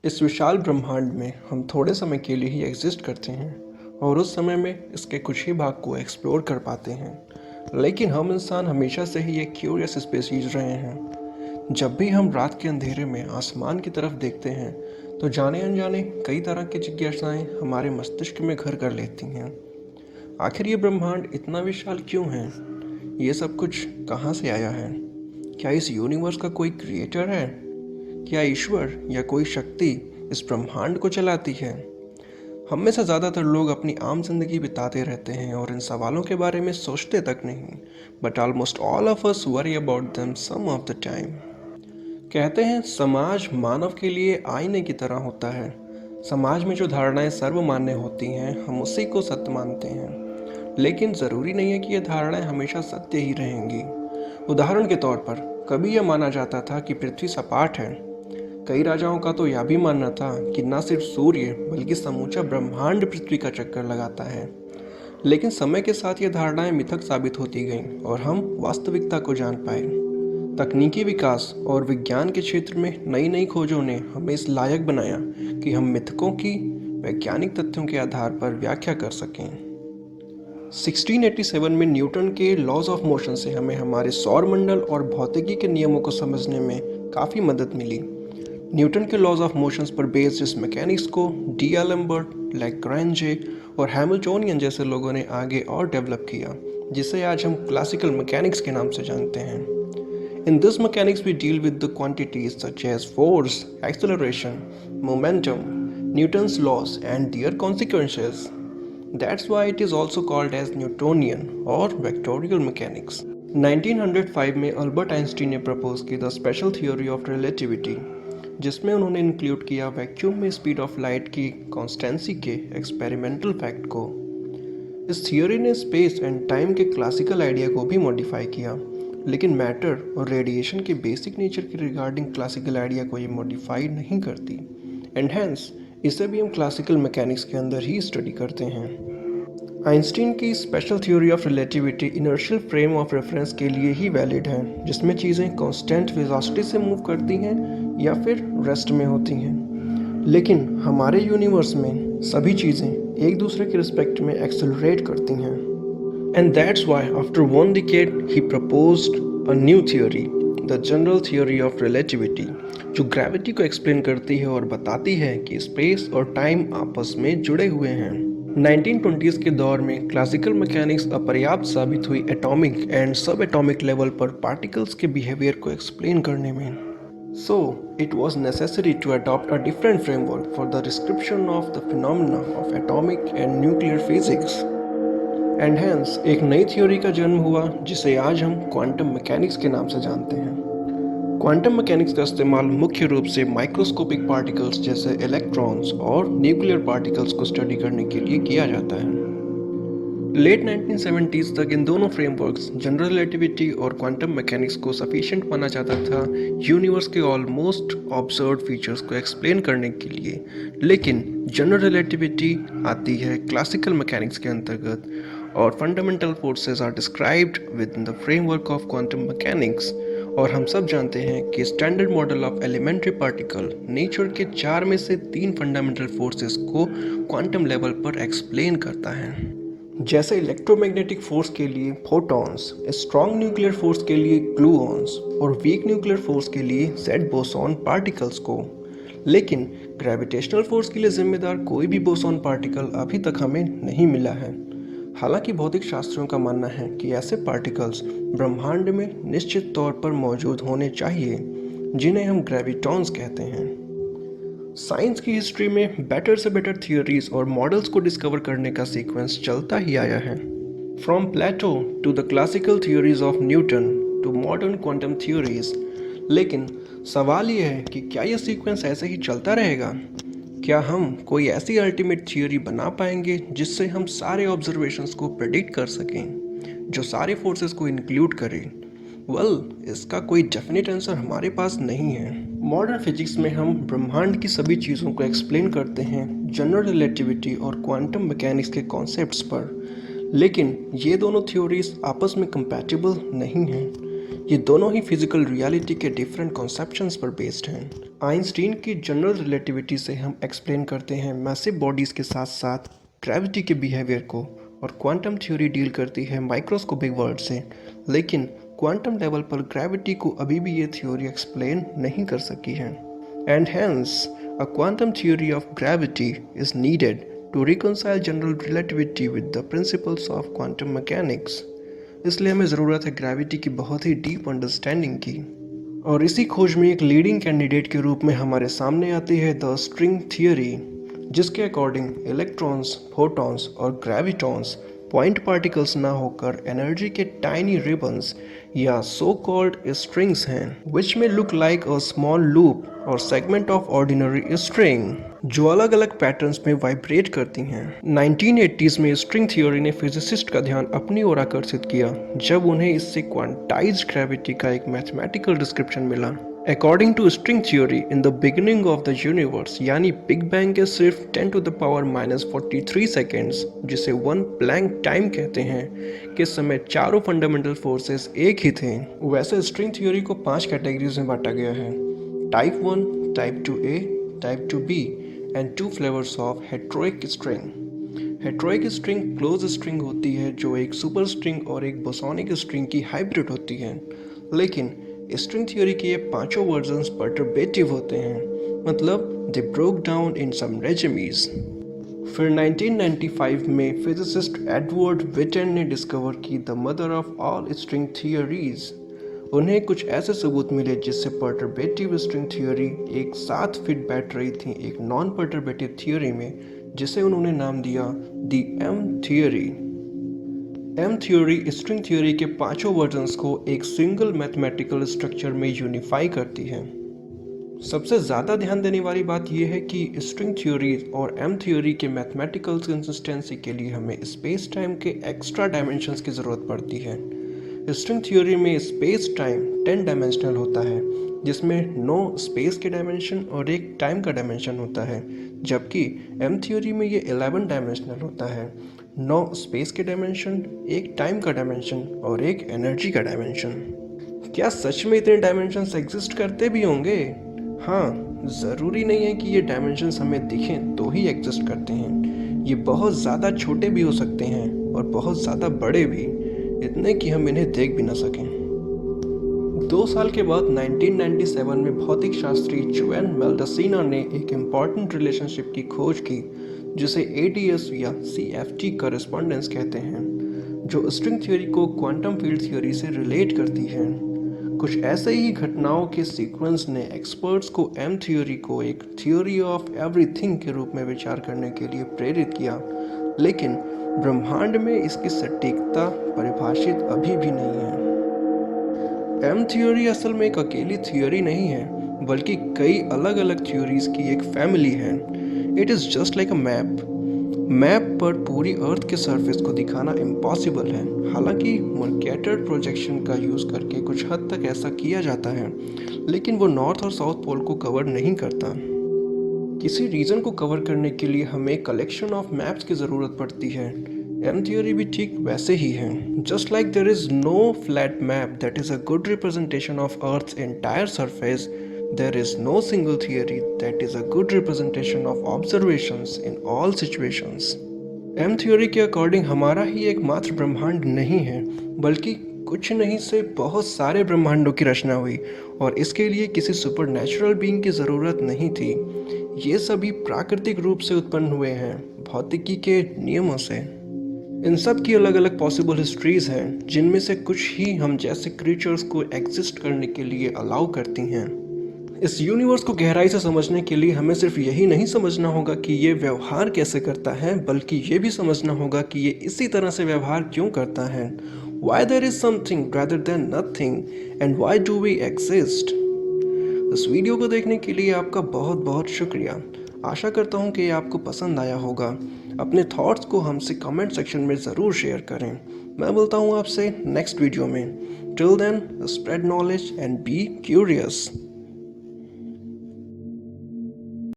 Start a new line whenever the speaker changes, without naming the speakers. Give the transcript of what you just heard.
इस विशाल ब्रह्मांड में हम थोड़े समय के लिए ही एग्जिस्ट करते हैं और उस समय में इसके कुछ ही भाग को एक्सप्लोर कर पाते हैं। लेकिन हम इंसान हमेशा से ही एक क्यूरियस स्पेसीज रहे हैं। जब भी हम रात के अंधेरे में आसमान की तरफ देखते हैं तो जाने अनजाने कई तरह की जिज्ञासाएं हमारे मस्तिष्क में घर कर लेती हैं। आखिर ये ब्रह्मांड इतना विशाल क्यों है? ये सब कुछ कहाँ से आया है? क्या इस यूनिवर्स का कोई क्रिएटर है? क्या ईश्वर या कोई शक्ति इस ब्रह्मांड को चलाती है? हम में से ज़्यादातर लोग अपनी आम जिंदगी बिताते रहते हैं और इन सवालों के बारे में सोचते तक नहीं, but almost all of us worry about them some of the time. कहते हैं समाज मानव के लिए आईने की तरह होता है। समाज में जो धारणाएं सर्वमान्य होती हैं हम उसी को सत्य मानते हैं, लेकिन ज़रूरी नहीं है कि ये धारणाएं हमेशा सत्य ही रहेंगी। उदाहरण के तौर पर कभी यह माना जाता था कि पृथ्वी सपाट है। कई राजाओं का तो यह भी मानना था कि न सिर्फ सूर्य बल्कि समूचा ब्रह्मांड पृथ्वी का चक्कर लगाता है। लेकिन समय के साथ ये धारणाएं मिथक साबित होती गईं और हम वास्तविकता को जान पाए। तकनीकी विकास और विज्ञान के क्षेत्र में नई नई खोजों ने हमें इस लायक बनाया कि हम मिथकों की वैज्ञानिक तथ्यों के आधार पर व्याख्या कर सकें। 1687 में न्यूटन के लॉज ऑफ मोशन से हमें हमारे सौरमंडल और भौतिकी के नियमों को समझने में काफ़ी मदद मिली। न्यूटन के लॉज ऑफ मोशंस पर बेस्ड इस मैकेनिक्स को डी'एलेम्बर्ट, लैग्रांजे और हैमिल्टोनियन जैसे लोगों ने आगे और डेवलप किया, जिसे आज हम क्लासिकल मैकेनिक्स के नाम से जानते हैं। In this mechanics we deal with the quantities such as force, acceleration, momentum, Newton's laws and their consequences. That's why it is also called as Newtonian or vectorial mechanics. 1905 में Albert Einstein ने propose की the special theory of relativity, जिसमें उन्होंने include किया vacuum में speed of light की constituency के experimental fact को। इस थियोरी ने स्पेस एंड टाइम के क्लासिकल आइडिया को भी मॉडिफाई किया, लेकिन मैटर और रेडिएशन के बेसिक नेचर के रिगार्डिंग क्लासिकल आइडिया को ये मॉडिफाई नहीं करती, एंड हेंस इसे भी हम क्लासिकल मैकेनिक्स के अंदर ही स्टडी करते हैं। आइंस्टीन की special theory of relativity inertial frame of reference के लिए ही वैलिड है, जिसमें चीज़ें कांस्टेंट वेलोसिटी से मूव करती हैं या फिर रेस्ट में होती हैं। लेकिन हमारे यूनिवर्स में सभी चीज़ें एक दूसरे के रिस्पेक्ट में एक्सेलरेट करती हैं। And that's why after 1 decade he proposed a new theory, the general theory of relativity, जो ग्रेविटी को एक्सप्लेन करती है और बताती है कि स्पेस और टाइम आपस में जुड़े हुए हैं। 1920s के दौर में क्लासिकल मैकेनिक्स अपर्याप्त साबित हुई एटॉमिक एंड सब एटॉमिक लेवल पर पार्टिकल्स के बिहेवियर को एक्सप्लेन करने में। So it was necessary to adopt a different framework for the description of the phenomena of atomic and nuclear physics. And hence एक नई थ्योरी का जन्म हुआ जिसे आज हम क्वांटम मैकेनिक्स के नाम से जानते हैं। क्वांटम मैकेनिक्स का इस्तेमाल मुख्य रूप से माइक्रोस्कोपिक पार्टिकल्स जैसे इलेक्ट्रॉन्स और न्यूक्लियर पार्टिकल्स को स्टडी करने के लिए किया जाता है। लेट 1970s तक इन दोनों फ्रेमवर्क्स, जनरल रिलेटिविटी और क्वांटम मैकेनिक्स को सफिशिएंट माना जाता था यूनिवर्स के ऑलमोस्ट ऑब्जर्व्ड फीचर्स को एक्सप्लेन करने के लिए। लेकिन जनरल रिलेटिविटी आती है क्लासिकल मैकेनिक्स के अंतर्गत और fundamental forces are described within the framework of quantum mechanics. और हम सब जानते हैं कि standard model of elementary particle nature के 4 में से 3 फंडामेंटल फोर्सेस को क्वांटम लेवल पर एक्सप्लेन करता है, जैसे इलेक्ट्रोमैग्नेटिक फोर्स के लिए फोटॉन्स, स्ट्रॉन्ग न्यूक्लियर फोर्स के लिए ग्लूऑन्स और वीक न्यूक्लियर फोर्स के लिए जेड बोसॉन पार्टिकल्स को। लेकिन ग्रेविटेशनल फोर्स के लिए जिम्मेदार कोई भी बोसॉन पार्टिकल अभी तक हमें नहीं मिला है। हालांकि भौतिक शास्त्रियों का मानना है कि ऐसे पार्टिकल्स ब्रह्मांड में निश्चित तौर पर मौजूद होने चाहिए, जिन्हें हम ग्रेविटॉन्स कहते हैं। साइंस की हिस्ट्री में बेटर से बेटर थियोरीज और मॉडल्स को डिस्कवर करने का सीक्वेंस चलता ही आया है, from Plato to the classical theories of Newton to modern quantum theories. लेकिन सवाल यह है कि क्या यह सीक्वेंस ऐसे ही चलता रहेगा? क्या हम कोई ऐसी अल्टीमेट थियोरी बना पाएंगे जिससे हम सारे ऑब्जर्वेशंस को प्रेडिक्ट कर सकें, जो सारे फोर्सेस को इंक्लूड करे? इसका कोई डेफिनेट आंसर हमारे पास नहीं है। मॉडर्न फिजिक्स में हम ब्रह्मांड की सभी चीज़ों को एक्सप्लेन करते हैं जनरल रिलेटिविटी और क्वांटम मैकेनिक्स के कॉन्सेप्ट्स पर, लेकिन ये दोनों थ्योरीज आपस में कंपैटिबल नहीं हैं। ये दोनों ही फिजिकल रियलिटी के डिफरेंट कॉन्सेप्शंस पर बेस्ड हैं। आइंस्टीन की जनरल रिलेटिविटी से हम एक्सप्लेन करते हैं मैसिव बॉडीज़ के साथ साथ ग्रेविटी के बिहेवियर को, और क्वांटम थ्योरी डील करती है माइक्रोस्कोपिक वर्ल्ड से, लेकिन क्वांटम लेवल पर ग्रेविटी को अभी भी ये थ्योरी एक्सप्लेन नहीं कर सकी है। And hence a quantum theory of gravity is needed to reconcile general relativity with the principles of quantum mechanics. इसलिए हमें ज़रूरत है ग्रेविटी की बहुत ही डीप अंडरस्टैंडिंग की। और इसी खोज में एक लीडिंग कैंडिडेट के रूप में हमारे सामने आती है द स्ट्रिंग थियरी, जिसके अकॉर्डिंग इलेक्ट्रॉन्स, फोटॉन्स और ग्रेविटॉन्स पॉइंट पार्टिकल्स ना होकर एनर्जी के टाइनी रिबन्स या सो कॉल्ड स्ट्रिंग्स हैं, विच में look like a small loop और सेगमेंट ऑफ ऑर्डिनरी स्ट्रिंग, जो अलग अलग पैटर्न्स में वाइब्रेट करती हैं। 1980s में स्ट्रिंग थ्योरी ने फिजिसिस्ट का ध्यान अपनी ओर आकर्षित किया जब उन्हें इससे क्वांटाइज्ड ग्रेविटी का एक मैथमेटिकल डिस्क्रिप्शन मिला। According to string theory, in the beginning of the universe यानी बिग बैंग के सिर्फ 10⁻⁻43 सेकेंड्स, जिसे 1 प्लैंक टाइम कहते हैं, के समय चारों फंडामेंटल फोर्सेस एक ही थे। वैसे स्ट्रिंग थ्योरी को 5 कैटेगरीज में बांटा गया है: type 1, type 2A, type 2B and 2 flavours of heterotic string. Heterotic string close string होती है जो एक सुपर स्ट्रिंग और एक बोसोनिक स्ट्रिंग की हाइब्रिड होती है, लेकिन स्ट्रिंग थ्योरी के ये पांचों वर्जन्स परटर्बेटिव होते हैं, मतलब दे ब्रोक डाउन इन सम रेजिमीज। फिर 1995 में फिजिसिस्ट एडवर्ड विटेन ने डिस्कवर की the mother of all string theories. उन्हें कुछ ऐसे सबूत मिले जिससे परटर्बेटिव स्ट्रिंग थ्योरी एक साथ फिट बैठ रही थी एक नॉन परटर्बेटिव थ्योरी में, जिसे उन्होंने नाम दिया the M theory. M theory string theory के पांचों वर्जन्स को एक सिंगल मैथमेटिकल स्ट्रक्चर में यूनिफाई करती है। सबसे ज़्यादा ध्यान देने वाली बात यह है कि स्ट्रिंग थ्योरी और एम थ्योरी के मैथमेटिकल कंसिस्टेंसी के लिए हमें स्पेस टाइम के एक्स्ट्रा डायमेंशंस की ज़रूरत पड़ती है। स्ट्रिंग थ्योरी में स्पेस टाइम 10 डायमेंशनल होता है, जिसमें 9 स्पेस के डायमेंशन और एक टाइम का डायमेंशन होता है, जबकि एम थ्योरी में ये 11 डायमेंशनल होता है, 9 स्पेस के डायमेंशन, एक टाइम का डायमेंशन और एक एनर्जी का डायमेंशन। क्या सच में इतने डायमेंशंस एग्जिस्ट करते भी होंगे? हाँ, ज़रूरी नहीं है कि ये डायमेंशंस हमें दिखें तो ही एग्जिस्ट करते हैं। ये बहुत ज़्यादा छोटे भी हो सकते हैं और बहुत ज़्यादा बड़े भी, इतने कि हम इन्हें देख भी ना सकें। 2 साल के बाद 1997 में भौतिक शास्त्री जोएन मेल्डासिना ने एक इम्पॉर्टेंट रिलेशनशिप की खोज की, जिसे ADS या CFT कॉरेस्पॉन्डेंस कहते हैं, जो स्ट्रिंग थ्योरी को क्वांटम फील्ड थ्योरी से रिलेट करती है। कुछ ऐसे ही घटनाओं के सीक्वेंस ने एक्सपर्ट्स को एम थ्योरी को एक थ्योरी ऑफ एवरीथिंग के रूप में विचार करने के लिए प्रेरित किया, लेकिन ब्रह्मांड में इसकी सटीकता परिभाषित अभी भी नहीं है। एम थ्योरी असल में एक अकेली थ्योरी नहीं है, बल्कि कई अलग अलग थ्योरीज की एक फैमिली है। It is just like a map पर पूरी अर्थ के सरफेस को दिखाना इम्पॉसिबल है। हालांकि मर्केटर प्रोजेक्शन का यूज़ करके कुछ हद तक ऐसा किया जाता है, लेकिन वो नॉर्थ और साउथ पोल को कवर नहीं करता। किसी रीजन को कवर करने के लिए हमें कलेक्शन ऑफ मैप्स की ज़रूरत पड़ती है। एम थ्योरी भी ठीक वैसे ही है। Just like there is no flat map that is a good representation of Earth's entire surface, there is no single theory that is a good representation of observations in all situations. M theory के according हमारा ही एकमात्र ब्रह्मांड नहीं है, बल्कि कुछ नहीं से बहुत सारे ब्रह्मांडों की रचना हुई, और इसके लिए किसी सुपरनैचुरल बीइंग की ज़रूरत नहीं थी। ये सभी प्राकृतिक रूप से उत्पन्न हुए हैं, भौतिकी के नियमों से। इन सब की अलग अलग पॉसिबल हिस्ट्रीज हैं, जिनमें से कुछ ही हम जैसे क्रीचर्स को एग्जिस्ट करने के लिए अलाउ करती हैं। इस यूनिवर्स को गहराई से समझने के लिए हमें सिर्फ यही नहीं समझना होगा कि ये व्यवहार कैसे करता है, बल्कि ये भी समझना होगा कि ये इसी तरह से व्यवहार क्यों करता है। Why there is something rather than nothing and why do we exist? इस वीडियो को देखने के लिए आपका बहुत बहुत शुक्रिया। आशा करता हूँ कि ये आपको पसंद आया होगा। अपने थॉट्स को हमसे कमेंट सेक्शन में ज़रूर शेयर करें। मैं बोलता हूँ आपसे नेक्स्ट वीडियो में। Till then, spread knowledge and be curious.